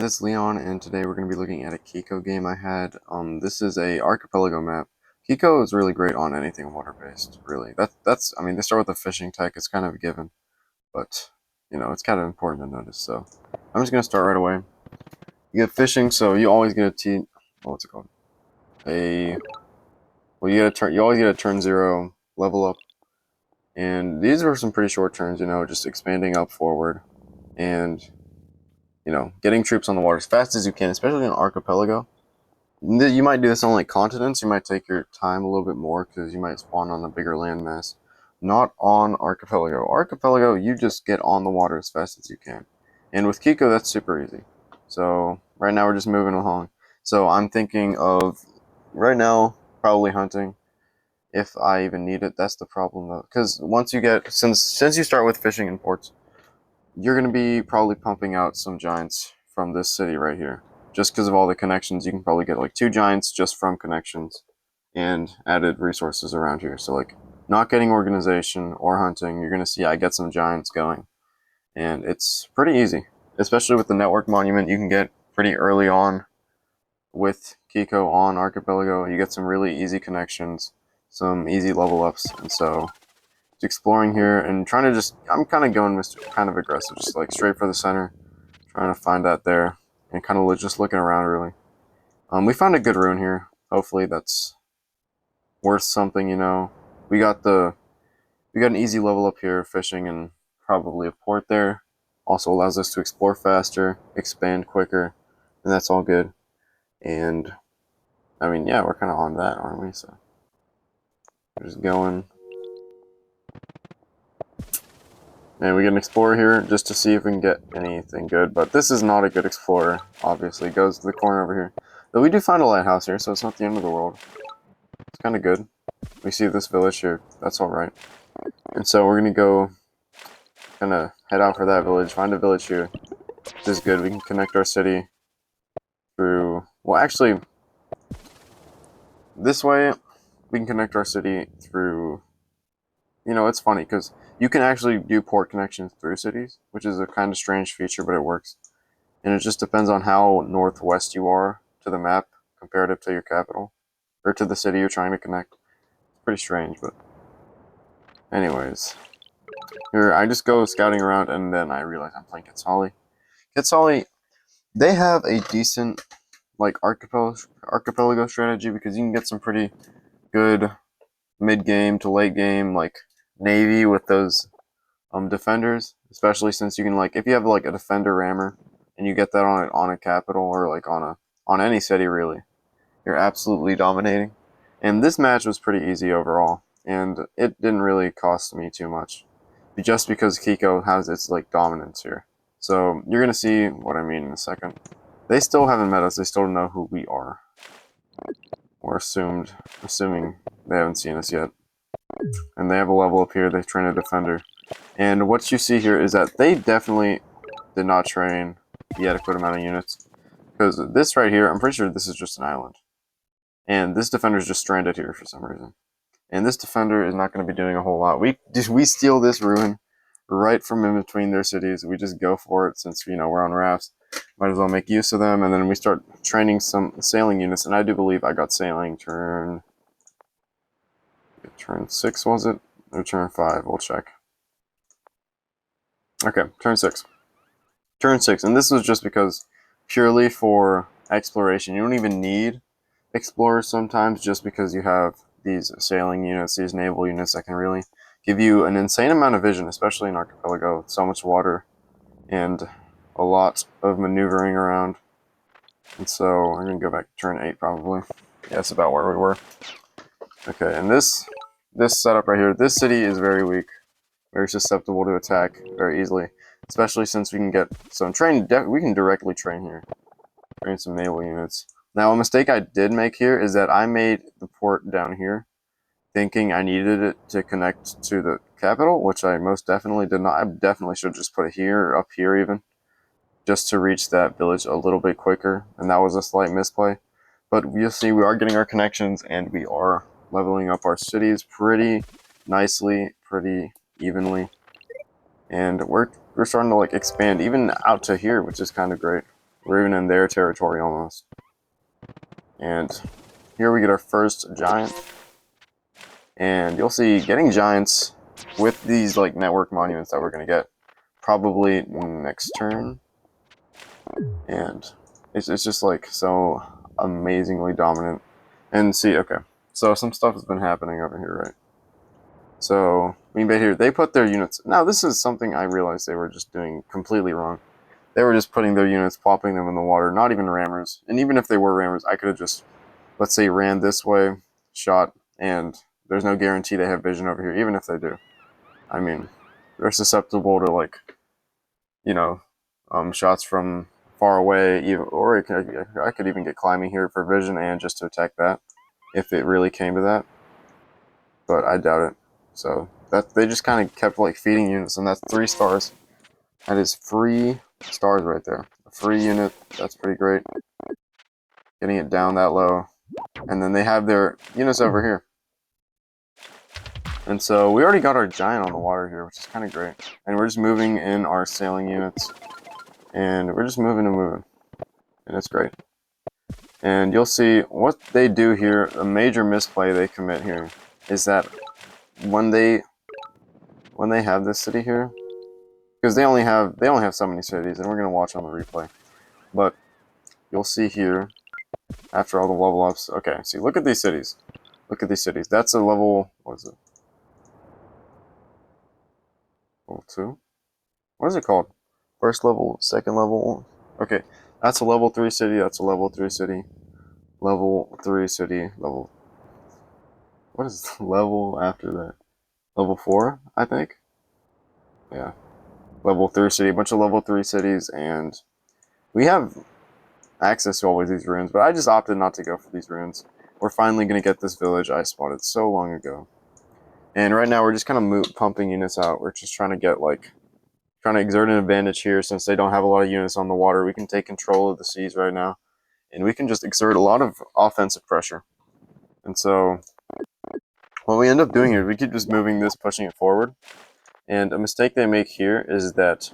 It's Leon, and today we're going to be looking at a Kikoo game I had. This is a archipelago map. Kikoo is really great on anything water-based, really. I mean, they start with the fishing tech, it's kind of a given, but, it's kind of important to notice, so I'm just going to start right away. You get fishing, so you always get what's it called? You always get a turn 0, level up, and these were some pretty short turns, just expanding up forward, and getting troops on the water as fast as you can, especially in an archipelago. You might do this on like continents. You might take your time a little bit more because you might spawn on a bigger landmass. Not on archipelago. Archipelago, you just get on the water as fast as you can. And with Kikoo, that's super easy. So right now we're just moving along. So I'm thinking of right now probably hunting if I even need it. That's the problem though, because once you get since you start with fishing in ports, you're going to be probably pumping out some giants from this city right here. Just because of all the connections, you can probably get like 2 giants just from connections and added resources around here. So like not getting organization or hunting, you're going to see I get some giants going. And it's pretty easy, especially with the network monument you can get pretty early on with Kikoo on Archipelago. You get some really easy connections, some easy level ups, and so exploring here and trying to I'm kind of going kind of aggressive, just like straight for the center, trying to find that there, and kind of just looking around really. We found a good rune here. Hopefully that's worth something, We got an easy level up here, fishing, and probably a port there. Also allows us to explore faster, expand quicker, and that's all good. And I mean, yeah, we're kind of on that, aren't we? So we're just going. And we get an explorer here just to see if we can get anything good. But this is not a good explorer, obviously. It goes to the corner over here. Though we do find a lighthouse here, so it's not the end of the world. It's kind of good. We see this village here. That's alright. And so we're going to go kind of head out for that village. Find a village here. This is good. We can connect our city through... Well, actually, this way we can connect our city through... it's funny because you can actually do port connections through cities, which is a kind of strange feature, but it works. And it just depends on how northwest you are to the map comparative to your capital, or to the city you're trying to connect. It's pretty strange, but anyways. Here, I just go scouting around, and then I realize I'm playing Quetzali. Quetzali, they have a decent, like, archipelago strategy, because you can get some pretty good mid-game to late-game, like, navy with those defenders, especially since you can, like, if you have like a defender rammer and you get that on a capital, or like on any city really, you're absolutely dominating. And this match was pretty easy overall, and it didn't really cost me too much, just because Kikoo has its like dominance here. So you're gonna see what I mean in a second. They still haven't met us. They still don't know who we are, or assuming they haven't seen us yet. And they have a level up here. They train a defender. And what you see here is that they definitely did not train the adequate amount of units. Because this right here, I'm pretty sure this is just an island. And this defender is just stranded here for some reason. And this defender is not going to be doing a whole lot. We steal this ruin right from in between their cities. We just go for it since, we're on rafts. Might as well make use of them. And then we start training some sailing units. And I do believe I got sailing turn 6, was it? Or turn 5? We'll check. Okay, turn 6. Turn 6, and this was just because purely for exploration. You don't even need explorers sometimes, just because you have these sailing units, these naval units that can really give you an insane amount of vision, especially in Archipelago. So much water and a lot of maneuvering around. And so I'm going to go back to turn 8 probably. Yeah, that's about where we were. Okay, and this setup right here, this city is very weak, very susceptible to attack very easily, especially since we can get some train. We can directly train here, train some naval units. Now, a mistake I did make here is that I made the port down here, thinking I needed it to connect to the capital, which I most definitely did not. I definitely should have just put it here, or up here even, just to reach that village a little bit quicker, and that was a slight misplay. But you'll see we are getting our connections, and we are leveling up our cities pretty nicely, pretty evenly, and we're starting to like expand even out to here, which is kind of great. We're even in their territory almost. And here we get our first giant. And you'll see getting giants with these like network monuments that we're going to get probably next turn. And it's just like so amazingly dominant. And see, okay, so some stuff has been happening over here, right? So, right here, they put their units. Now, this is something I realized they were just doing completely wrong. They were just putting their units, plopping them in the water, not even rammers. And even if they were rammers, I could have just, let's say, ran this way, shot, and there's no guarantee they have vision over here, even if they do. I mean, they're susceptible to, like, you know, shots from far away, or I could even get climbing here for vision and just to attack that, if it really came to that. But I doubt it. So that they just kind of kept like feeding units, and that's 3 stars. That is free stars right there. A free unit, that's pretty great. Getting it down that low. And then they have their units over here. And so we already got our giant on the water here, which is kind of great. And we're just moving in our sailing units. And we're just moving and moving. And it's great. And you'll see what they do here, a major misplay they commit here, is that when they have this city here, because they only have so many cities, and we're gonna watch on the replay. But you'll see here, after all the level ups, okay, see, look at these cities. Look at these cities. That's a level, what is it? Level 2? What is it called? First level, second level? Okay, that's a level 3 city, that's a level 3 city. Level 3 city, level... What is the level after that? Level 4, I think? Yeah. Level 3 city, a bunch of level 3 cities, and we have access to all of these ruins, but I just opted not to go for these ruins. We're finally going to get this village I spotted so long ago. And right now we're just kind of pumping units out. We're just trying to get trying to exert an advantage here since they don't have a lot of units on the water. We can take control of the seas right now, and we can just exert a lot of offensive pressure. And so what we end up doing here, we keep just moving this, pushing it forward. And a mistake they make here is that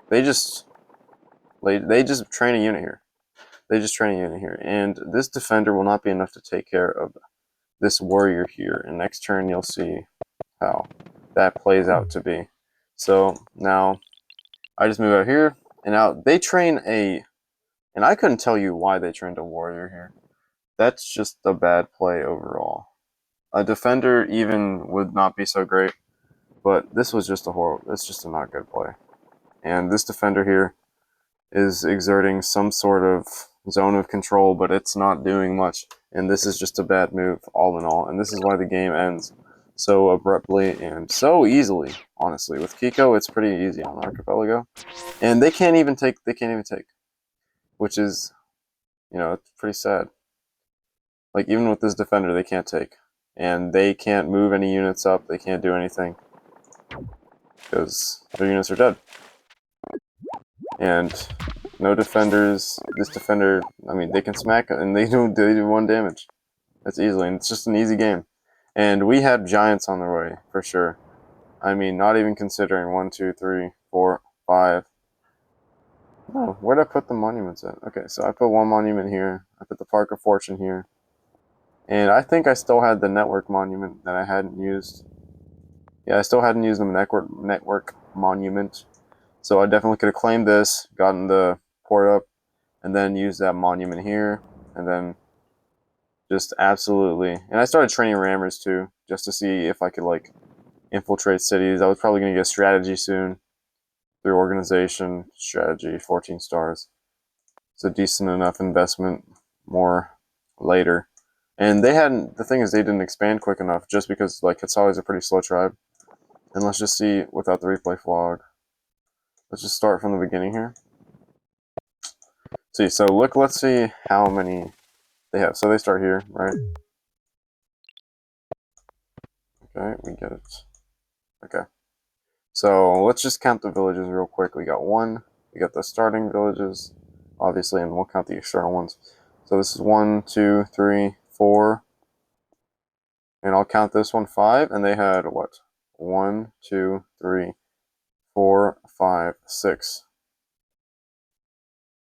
they just train a unit here. They just train a unit here. And this defender will not be enough to take care of this warrior here. And next turn you'll see how that plays out to be. So now I just move out here, and now they train and I couldn't tell you why they trained a warrior here. That's just a bad play overall. A defender even would not be so great, but this was just it's just a not good play. And this defender here is exerting some sort of zone of control, but it's not doing much. And this is just a bad move, all in all. And this is why the game ends so abruptly and so easily, honestly. With Kikoo, it's pretty easy on Archipelago. And they can't even take, which is, it's pretty sad. Like, even with this defender, they can't take. And they can't move any units up, they can't do anything. Because their units are dead. And no defenders. This defender, I mean, they can smack and they do 1 damage. That's easily, and it's just an easy game. And we had giants on the way for sure. I mean, not even considering 1, 2, 3, 4, 5. Oh, where'd I put the monuments at? Okay, so I put 1 monument here. I put the Park of Fortune here. And I think I still had the network monument that I hadn't used. Yeah, I still hadn't used the network monument. So I definitely could have claimed this, gotten the port up, and then used that monument here, and then just absolutely. And I started training rammers too, just to see if I could like infiltrate cities. I was probably going to get strategy soon through organization, strategy, 14 stars. It's a decent enough investment, more later. And the thing is they didn't expand quick enough just because like quetzali is a pretty slow tribe. And let's just see without the replay log. Let's just start from the beginning here. See, so let's see how many they have. So they start here, right? Okay, we get it. Okay. So let's just count the villages real quick. We got 1. We got the starting villages, obviously, and we'll count the external ones. So this is 1, 2, 3, 4. And I'll count this one 5. And they had what? 1, 2, 3, 4, 5, 6.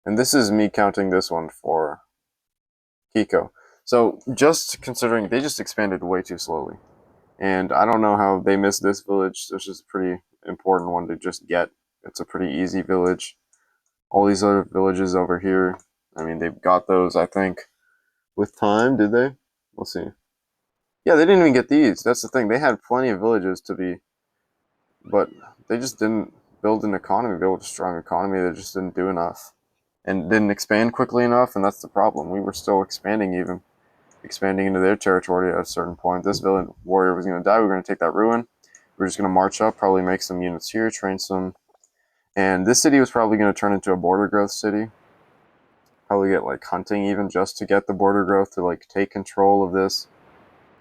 And this is me counting this one for Kikoo. So just considering they just expanded way too slowly. And I don't know how they missed this village. This is a pretty important one to just get. It's a pretty easy village. All these other villages over here, I mean, they've got those, I think, with time, did they? We'll see. Yeah, they didn't even get these. That's the thing. They had plenty of villages to be, but they just didn't build an economy, build a strong economy. They just didn't do enough and didn't expand quickly enough, and that's the problem. We were still expanding into their territory at a certain point. This villain warrior was going to die. We were going to take that ruin. We are just going to march up, probably make some units here, train some. And this city was probably going to turn into a border growth city. Probably get like hunting even just to get the border growth to like take control of this.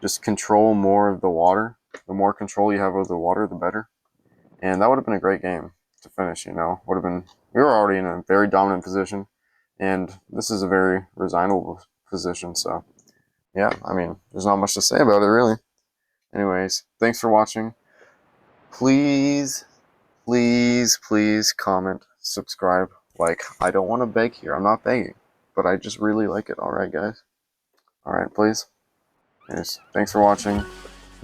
Just control more of the water. The more control you have over the water, the better. And that would have been a great game to finish, you know. Would have been, we were already in a very dominant position. And this is a very resignable position, so yeah, I mean, there's not much to say about it, really. Anyways, thanks for watching. Please, please comment, subscribe, like. I don't want to beg here. I'm not begging, but I just really like it. All right, guys. All right, please. Anyways, thanks for watching,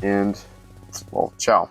and, well, ciao.